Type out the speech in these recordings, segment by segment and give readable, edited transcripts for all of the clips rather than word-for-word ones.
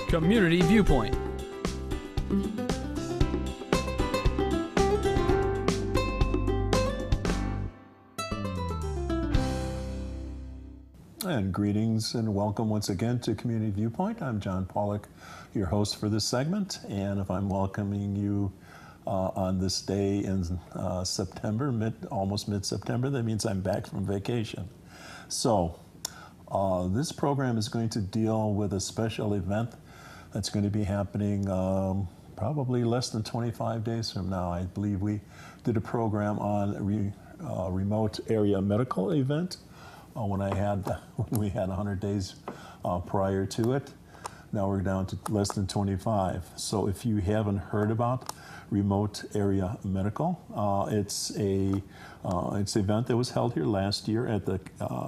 Community Viewpoint. And greetings and welcome once again to Community Viewpoint. I'm John Pawlak, your host for this segment. And if I'm welcoming you on this day in September, almost mid-September, that means I'm back from vacation. So this program is going to deal with a special event that's going to be happening probably less than 25 days from now. I believe we did a program on a remote area medical event when we had 100 days prior to it. Now we're down to less than 25. So if you haven't heard about remote area medical, it's an event that was held here last year at the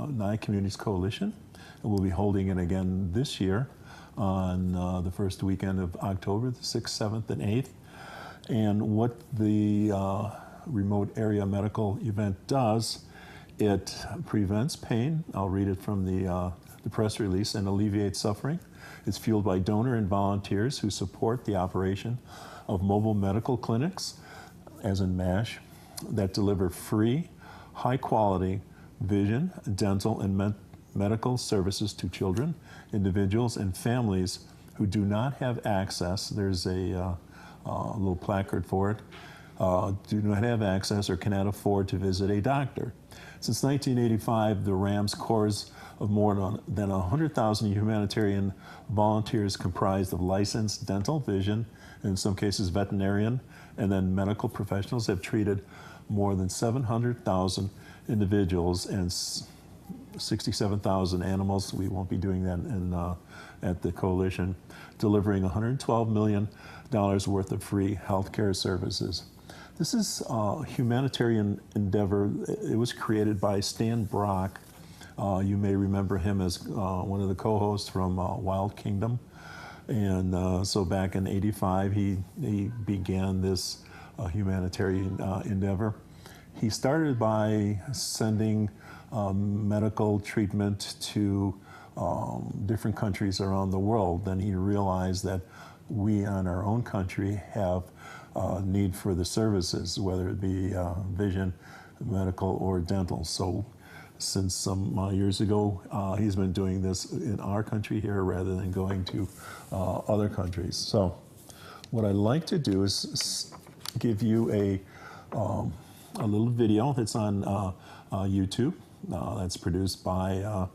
Nye Communities Coalition, and we'll be holding it again this year on the first weekend of October, the 6th, 7th, and 8th. And what the remote area medical event does, it prevents pain. I'll read it from the press release, and alleviates suffering. It's fueled by donor and volunteers who support the operation of mobile medical clinics, as in MASH, that deliver free, high-quality vision, dental, and medical services to children, individuals, and families who do not have access. There's a little placard for it. Do not have access or cannot afford to visit a doctor. Since 1985, the RAM's corps of more than 100,000 humanitarian volunteers comprised of licensed dental, vision, in some cases veterinarian, and then medical professionals have treated more than 700,000 individuals and 67,000 animals. We won't be doing that at the coalition, delivering $112 million worth of free healthcare services. This is a humanitarian endeavor. It was created by Stan Brock. You may remember him as one of the co-hosts from Wild Kingdom. And so back in '85, he began this humanitarian endeavor. He started by sending medical treatment to different countries around the world. Then he realized that we in our own country have need for the services, whether it be vision, medical, or dental. So since some years ago, he's been doing this in our country here rather than going to other countries. So what I'd like to do is give you a little video that's on YouTube that's produced by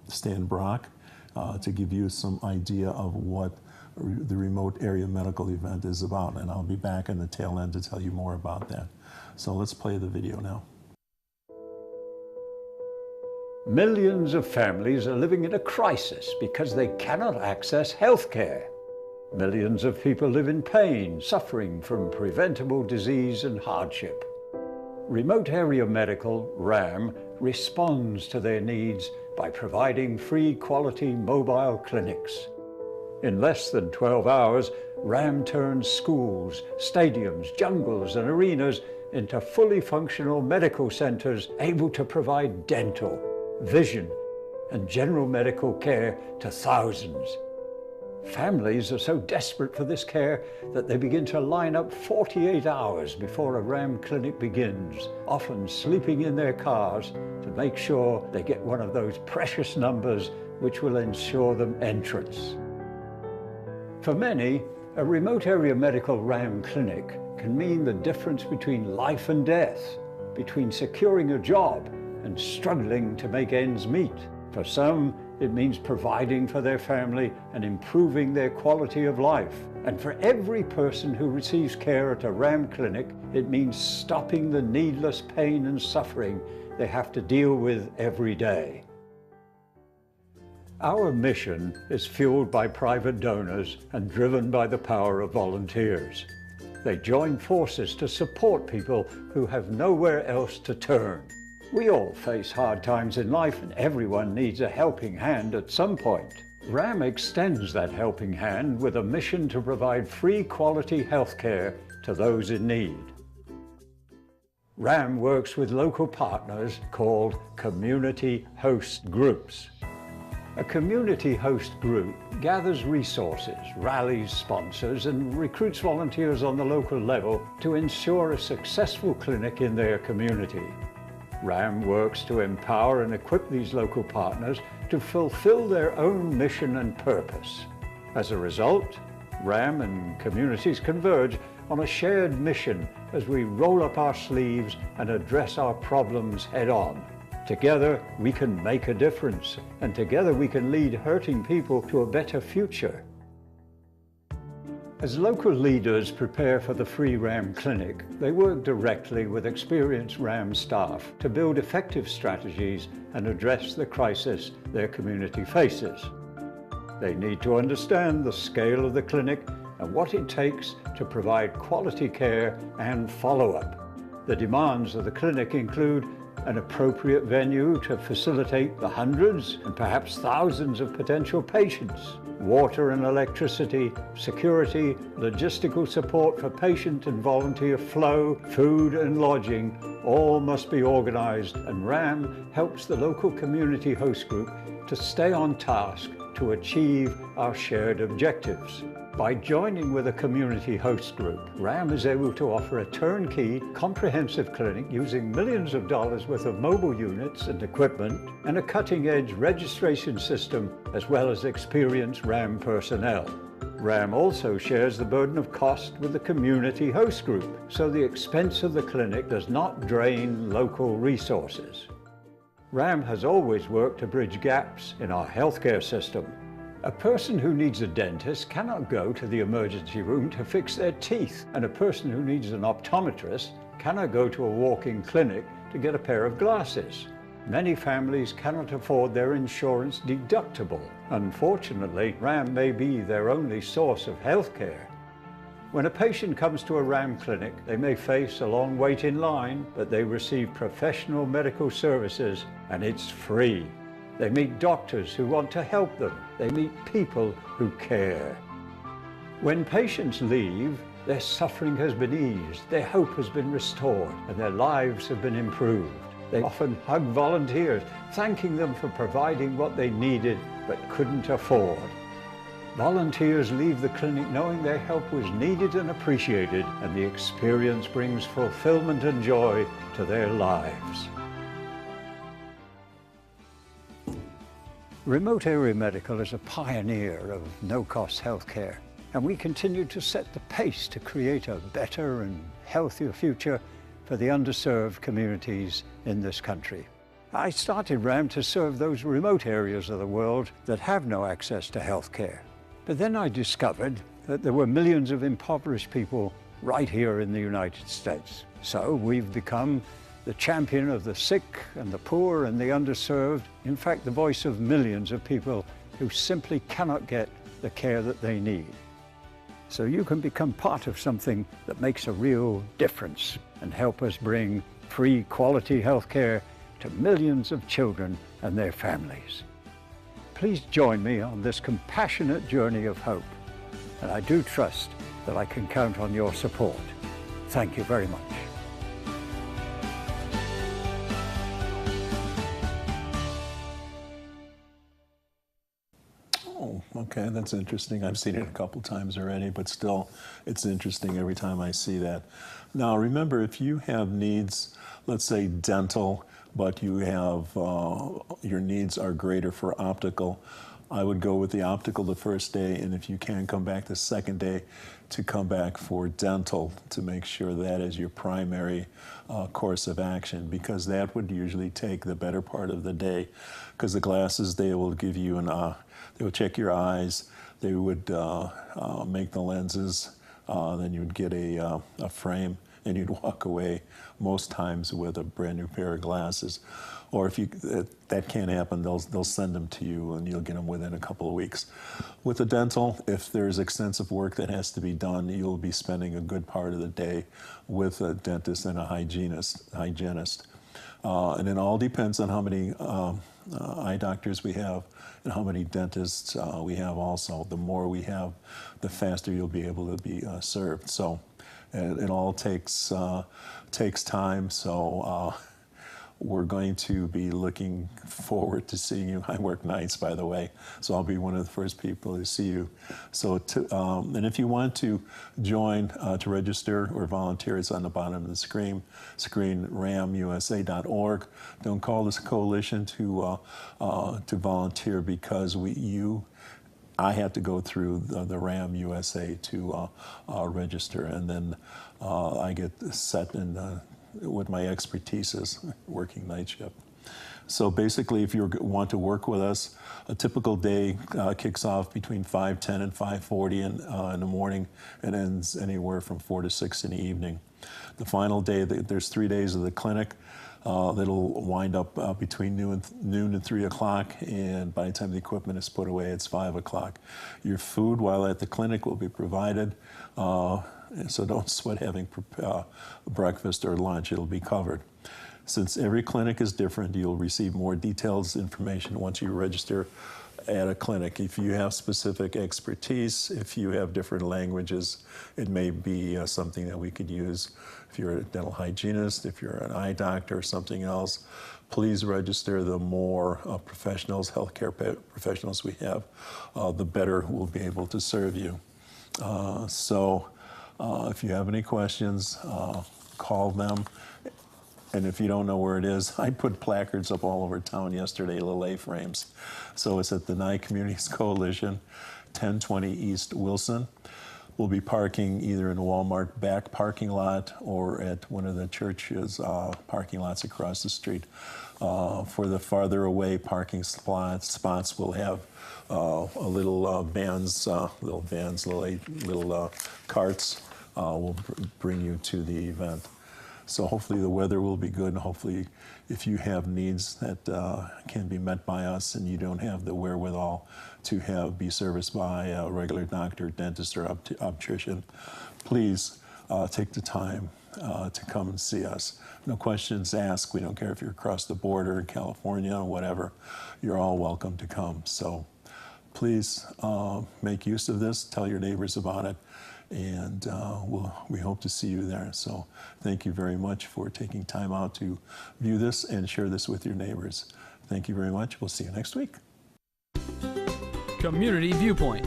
Stan Brock to give you some idea of what the remote area medical event is about, and I'll be back in the tail end to tell you more about that. So let's play the video now. Millions of families are living in a crisis because they cannot access health care. Millions of people live in pain, suffering from preventable disease and hardship. Remote Area Medical, RAM, responds to their needs by providing free quality mobile clinics. In less than 12 hours, RAM turns schools, stadiums, jungles, and arenas into fully functional medical centers able to provide dental, vision, and general medical care to thousands. Families are so desperate for this care that they begin to line up 48 hours before a RAM clinic begins, often sleeping in their cars to make sure they get one of those precious numbers which will ensure them entrance. For many, a remote area medical RAM clinic can mean the difference between life and death, between securing a job and struggling to make ends meet. For some, it means providing for their family and improving their quality of life. And for every person who receives care at a RAM clinic, it means stopping the needless pain and suffering they have to deal with every day. Our mission is fueled by private donors and driven by the power of volunteers. They join forces to support people who have nowhere else to turn. We all face hard times in life, and everyone needs a helping hand at some point. RAM extends that helping hand with a mission to provide free quality health care to those in need. RAM works with local partners called community host groups. A community host group gathers resources, rallies sponsors, and recruits volunteers on the local level to ensure a successful clinic in their community. RAM works to empower and equip these local partners to fulfill their own mission and purpose. As a result, RAM and communities converge on a shared mission as we roll up our sleeves and address our problems head-on. Together, we can make a difference, and together we can lead hurting people to a better future. As local leaders prepare for the free RAM clinic, they work directly with experienced RAM staff to build effective strategies and address the crisis their community faces. They need to understand the scale of the clinic and what it takes to provide quality care and follow-up. The demands of the clinic include an appropriate venue to facilitate the hundreds and perhaps thousands of potential patients, water and electricity, security, logistical support for patient and volunteer flow, food and lodging, all must be organized, and RAM helps the local community host group to stay on task to achieve our shared objectives. By joining with a community host group, RAM is able to offer a turnkey, comprehensive clinic using millions of dollars worth of mobile units and equipment and a cutting-edge registration system, as well as experienced RAM personnel. RAM also shares the burden of cost with the community host group, so the expense of the clinic does not drain local resources. RAM has always worked to bridge gaps in our healthcare system. A person who needs a dentist cannot go to the emergency room to fix their teeth, and a person who needs an optometrist cannot go to a walk-in clinic to get a pair of glasses. Many families cannot afford their insurance deductible. Unfortunately, RAM may be their only source of health care. When a patient comes to a RAM clinic, they may face a long wait in line, but they receive professional medical services, and it's free. They meet doctors who want to help them. They meet people who care. When patients leave, their suffering has been eased, their hope has been restored, and their lives have been improved. They often hug volunteers, thanking them for providing what they needed but couldn't afford. Volunteers leave the clinic knowing their help was needed and appreciated, and the experience brings fulfillment and joy to their lives. Remote Area Medical is a pioneer of no-cost healthcare, and we continue to set the pace to create a better and healthier future for the underserved communities in this country. I started RAM to serve those remote areas of the world that have no access to healthcare. But then I discovered that there were millions of impoverished people right here in the United States. So we've become the champion of the sick and the poor and the underserved, in fact, the voice of millions of people who simply cannot get the care that they need. So you can become part of something that makes a real difference and help us bring free, quality health care to millions of children and their families. Please join me on this compassionate journey of hope, and I do trust that I can count on your support. Thank you very much. Oh, okay, that's interesting. I've seen it a couple times already, but still, it's interesting every time I see that. Now, remember, if you have needs, let's say dental, but you have, your needs are greater for optical, I would go with the optical the first day, and if you can, come back the second day to come back for dental to make sure that is your primary course of action, because that would usually take the better part of the day, because the glasses, they will give you they will check your eyes, they would make the lenses, then you would get a frame, and you'd walk away most times with a brand new pair of glasses. Or if that can't happen, they'll send them to you and you'll get them within a couple of weeks. With the dental, if there's extensive work that has to be done, you'll be spending a good part of the day with a dentist and a hygienist. And it all depends on how many eye doctors we have and how many dentists we have also. The more we have, the faster you'll be able to be served. So it all takes time. So we're going to be looking forward to seeing you. I work nights, by the way, so I'll be one of the first people to see you. So, and if you want to join, to register or volunteer, it's on the bottom of the screen, ramusa.org. Don't call this coalition to volunteer, because I have to go through the RAM USA to register, and then I get set in what my expertise is, working night shift. So basically, if you want to work with us, a typical day kicks off between 5:10 and 5:40 in the morning, and ends anywhere from 4 to 6 in the evening. The final day, there's 3 days of the clinic. That'll wind up between noon and 3 o'clock, and by the time the equipment is put away, it's 5 o'clock. Your food while at the clinic will be provided, so don't sweat having breakfast or lunch. It'll be covered. Since every clinic is different, you'll receive more detailed information once you register at a clinic. If you have specific expertise, if you have different languages, it may be something that we could use. If you're a dental hygienist, if you're an eye doctor or something else, please register. The more professionals, healthcare professionals we have, the better we'll be able to serve you. So if you have any questions, call them. And if you don't know where it is, I put placards up all over town yesterday, little A-frames. So it's at the Nye Communities Coalition, 1020 East Wilson. We'll be parking either in the Walmart back parking lot or at one of the church's parking lots across the street. For the farther away parking spots, we'll have little carts. Will bring you to the event. So hopefully the weather will be good, and hopefully if you have needs that can be met by us and you don't have the wherewithal to be serviced by a regular doctor, dentist, or obstetrician, please take the time to come and see us. No questions asked. We don't care if you're across the border in California or whatever. You're all welcome to come. So please make use of this. Tell your neighbors about it. And we hope to see you there. So thank you very much for taking time out to view this and share this with your neighbors. Thank you very much. We'll see you next week. Community Viewpoint.